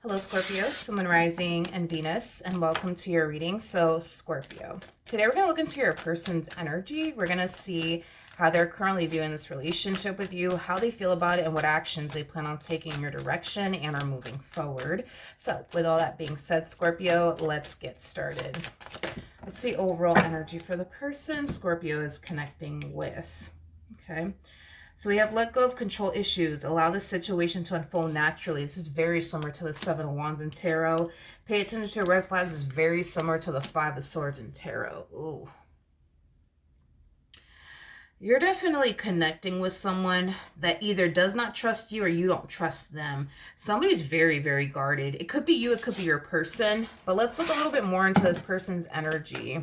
Hello, Scorpio, Sun, Rising, and Venus, and welcome to your reading. So, Scorpio, today we're going to look into your person's energy. We're going to see how they're currently viewing this relationship with you, how they feel about it, and what actions they plan on taking in your direction and are moving forward. So, with all that being said, Scorpio, let's get started. What's the overall energy for the person Scorpio is connecting with? Okay. So we have let go of control issues. Allow the situation to unfold naturally. This is very similar to the Seven of Wands in Tarot. Pay attention to red flags. This is very similar to the Five of Swords in Tarot. Ooh. You're definitely connecting with someone that either does not trust you or you don't trust them. Somebody's very, very guarded. It could be you. It could be your person. But let's look a little bit more into this person's energy.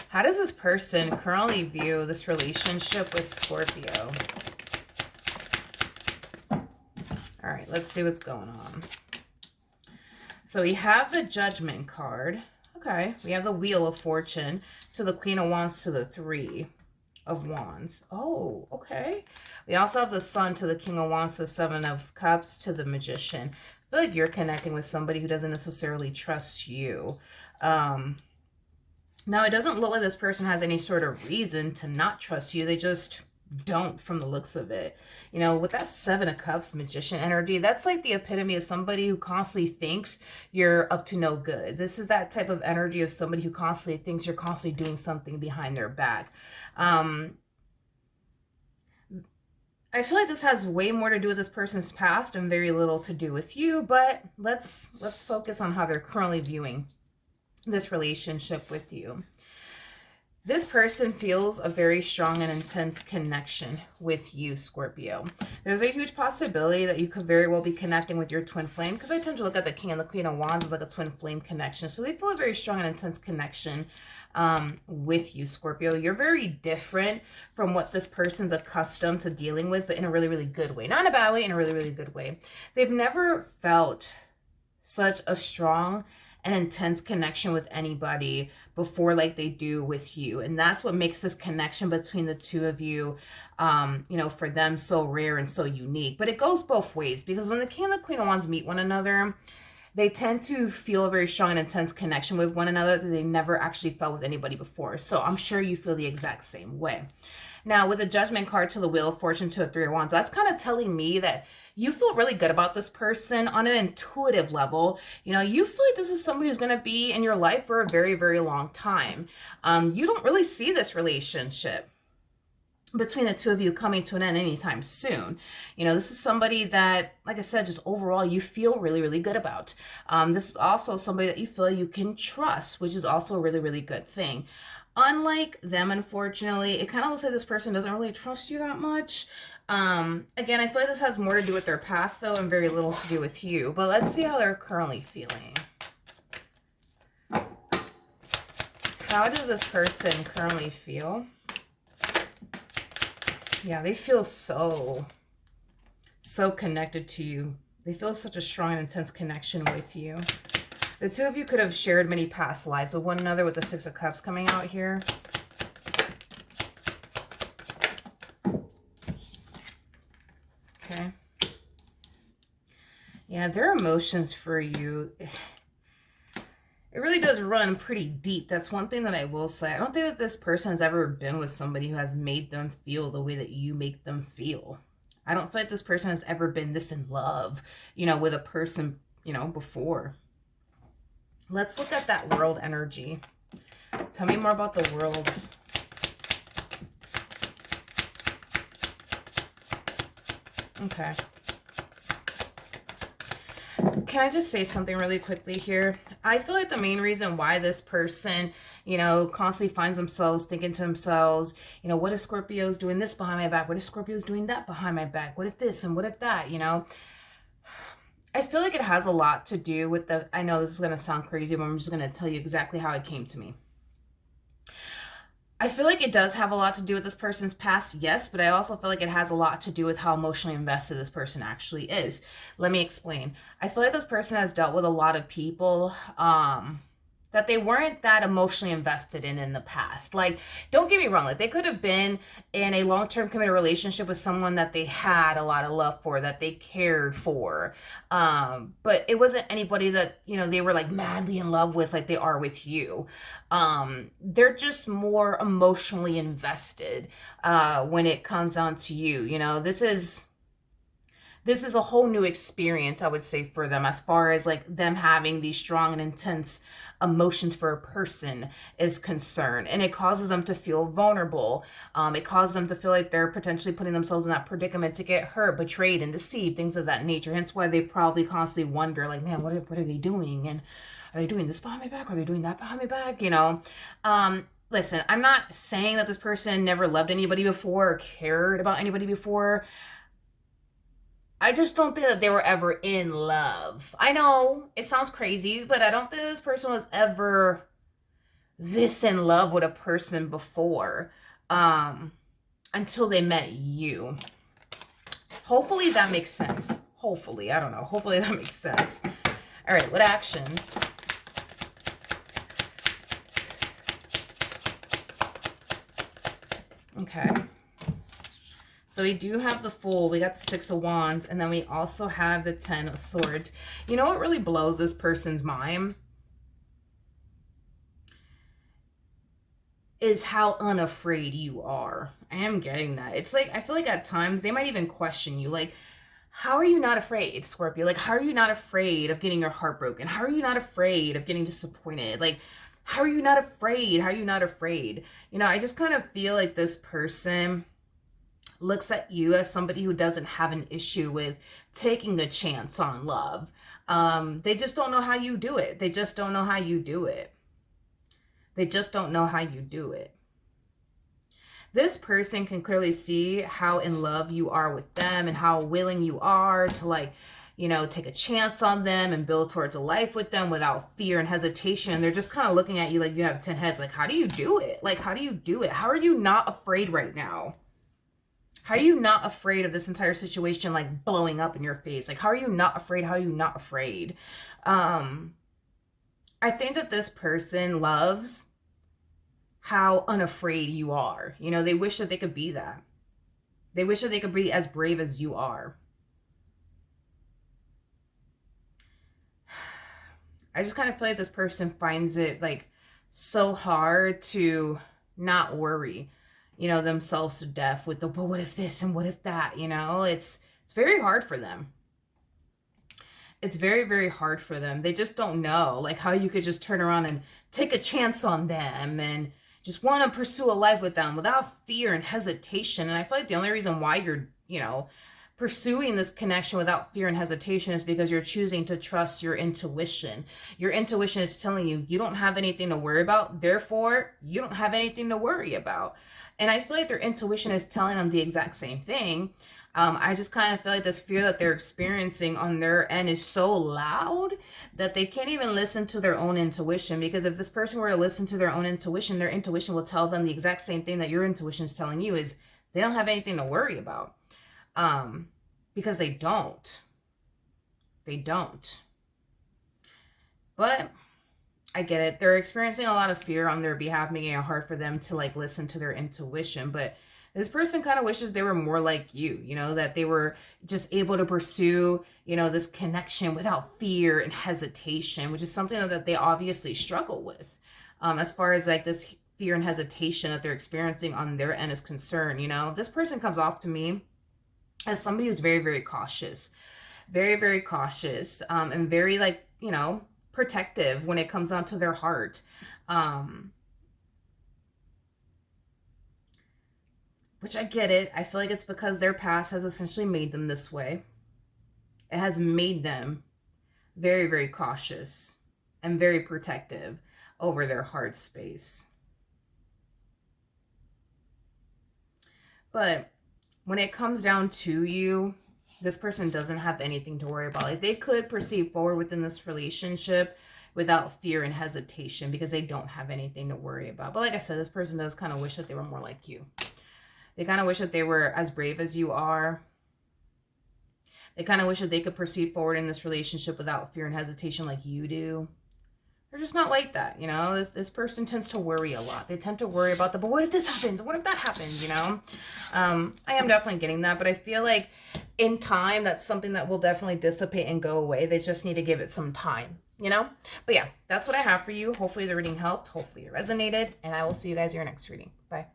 How does this person currently view this relationship with Scorpio? All right, let's see what's going on. So we have the Judgment card. Okay, we have the Wheel of Fortune to the Queen of Wands to the Three of Wands. Oh, okay. We also have the Sun to the King of Wands to the Seven of Cups to the Magician. I feel like you're connecting with somebody who doesn't necessarily trust you. Now, it doesn't look like this person has any sort of reason to not trust you. They just don't, from the looks of it. You know, with that Seven of Cups Magician energy, that's like the epitome of somebody who constantly thinks you're up to no good. This is that type of energy of somebody who constantly thinks you're constantly doing something behind their back. I feel like this has way more to do with this person's past and very little to do with you, but let's focus on how they're currently viewing this relationship with you. This person feels a very strong and intense connection with you, Scorpio. There's a huge possibility that you could very well be connecting with your twin flame, because I tend to look at the King and the Queen of Wands as like a twin flame connection. So they feel a very strong and intense connection with you, Scorpio. You're very different from what this person's accustomed to dealing with, but in a really, really good way. Not in a bad way, in a really, really good way. They've never felt such a strong an intense connection with anybody before like they do with you. And that's what makes this connection between the two of you, you know, for them so rare and so unique. But it goes both ways, because when the King and the Queen of Wands meet one another, they tend to feel a very strong and intense connection with one another that they never actually felt with anybody before. So I'm sure you feel the exact same way. Now, with the Judgment card to the Wheel of Fortune to a Three of Wands, that's kind of telling me that you feel really good about this person on an intuitive level. You know, you feel like this is somebody who's going to be in your life for a very, very long time. You don't really see this relationship between the two of you coming to an end anytime soon. You know, this is somebody that, like I said, just overall you feel really, really good about. This is also somebody that you feel you can trust, which is also a really, really good thing. Unlike them, unfortunately, it kind of looks like this person doesn't really trust you that much. Again, I feel like this has more to do with their past, though, and very little to do with you. But let's see how they're currently feeling. How does this person currently feel? Yeah, they feel so connected to you. They feel such a strong and intense connection with you. The two of you could have shared many past lives with one another, with the Six of Cups coming out here. Okay. Yeah, their emotions for you, it really does run pretty deep. That's one thing that I will say. I don't think that this person has ever been with somebody who has made them feel the way that you make them feel. I don't feel like this person has ever been this in love, you know, with a person, you know, before. Let's look at that World energy. Tell me more about the World. Okay. Can I just say something really quickly here? I feel like the main reason why this person, you know, constantly finds themselves thinking to themselves, you know, what if Scorpio's doing this behind my back? What if Scorpio's doing that behind my back? What if this and what if that, you know? I feel like it has a lot to do with the, I know this is going to sound crazy, but I'm just going to tell you exactly how it came to me. I feel like it does have a lot to do with this person's past, yes, but I also feel like it has a lot to do with how emotionally invested this person actually is. Let me explain. I feel like this person has dealt with a lot of people that they weren't that emotionally invested in the past. Like, don't get me wrong, like they could have been in a long-term committed relationship with someone that they had a lot of love for, that they cared for. But it wasn't anybody that, you know, they were like madly in love with like they are with you. They're just more emotionally invested when it comes down to you. You know, this is a whole new experience, I would say, for them, as far as like them having these strong and intense emotions for a person is concerned. And it causes them to feel vulnerable. It causes them to feel like they're potentially putting themselves in that predicament to get hurt, betrayed, and deceived, things of that nature. Hence why they probably constantly wonder, like, man, what are they doing? And are they doing this behind my back? Are they doing that behind my back? You know? Listen, I'm not saying that this person never loved anybody before or cared about anybody before. I just don't think that they were ever in love. I know it sounds crazy, but I don't think this person was ever this in love with a person before, until they met you. Hopefully that makes sense. Hopefully, I don't know. Hopefully that makes sense. All right, what actions? Okay. So we do have the Fool, we got the Six of Wands, and then we also have the Ten of Swords. You know what really blows this person's mind? Is how unafraid you are. I am getting that. It's like, I feel like at times they might even question you. Like, how are you not afraid, Scorpio? Like, how are you not afraid of getting your heart broken? How are you not afraid of getting disappointed? Like, how are you not afraid? How are you not afraid? You know, I just kind of feel like this person looks at you as somebody who doesn't have an issue with taking a chance on love. They just don't know how you do it. They just don't know how you do it. They just don't know how you do it. This person can clearly see how in love you are with them and how willing you are to, like, you know, take a chance on them and build towards a life with them without fear and hesitation. They're just kind of looking at you like you have 10 heads. Like, how do you do it? Like, how do you do it? How are you not afraid right now? How are you not afraid of this entire situation, like, blowing up in your face? Like, how are you not afraid? How are you not afraid? I think that this person loves how unafraid you are. You know, they wish that they could be that. They wish that they could be as brave as you are. I just kind of feel like this person finds it, like, so hard to not worry, you know, themselves to death with the, but what if this and what if that, you know? It's very hard for them. It's very, very hard for them. They just don't know, like, how you could just turn around and take a chance on them and just want to pursue a life with them without fear and hesitation. And I feel like the only reason why you're, you know, pursuing this connection without fear and hesitation is because you're choosing to trust your intuition. Your intuition is telling you you don't have anything to worry about, therefore you don't have anything to worry about. And I feel like their intuition is telling them the exact same thing. I just kind of feel like this fear that they're experiencing on their end is so loud that they can't even listen to their own intuition. Because if this person were to listen to their own intuition, their intuition will tell them the exact same thing that your intuition is telling you, is they don't have anything to worry about. Because they don't. They don't. But I get it. They're experiencing a lot of fear on their behalf, making it hard for them to, like, listen to their intuition. But this person kind of wishes they were more like you know, that they were just able to pursue, you know, this connection without fear and hesitation, which is something that they obviously struggle with. As far as, like, this fear and hesitation that they're experiencing on their end is concerned, you know, this person comes off to me as somebody who's very, very cautious, very, very cautious, and very, like, you know, protective when it comes down to their heart. Which I get it. I feel like it's because their past has essentially made them this way. It has made them very, very cautious and very protective over their heart space. But when it comes down to you, this person doesn't have anything to worry about. Like, they could proceed forward within this relationship without fear and hesitation because they don't have anything to worry about. But like I said, this person does kind of wish that they were more like you. They kind of wish that they were as brave as you are. They kind of wish that they could proceed forward in this relationship without fear and hesitation like you do. They're just not like that, you know. This person tends to worry a lot. They tend to worry about but what if this happens? What if that happens, you know? I am definitely getting that, but I feel like in time, that's something that will definitely dissipate and go away. They just need to give it some time, you know? But yeah, that's what I have for you. Hopefully the reading helped. Hopefully it resonated, and I will see you guys in your next reading. Bye.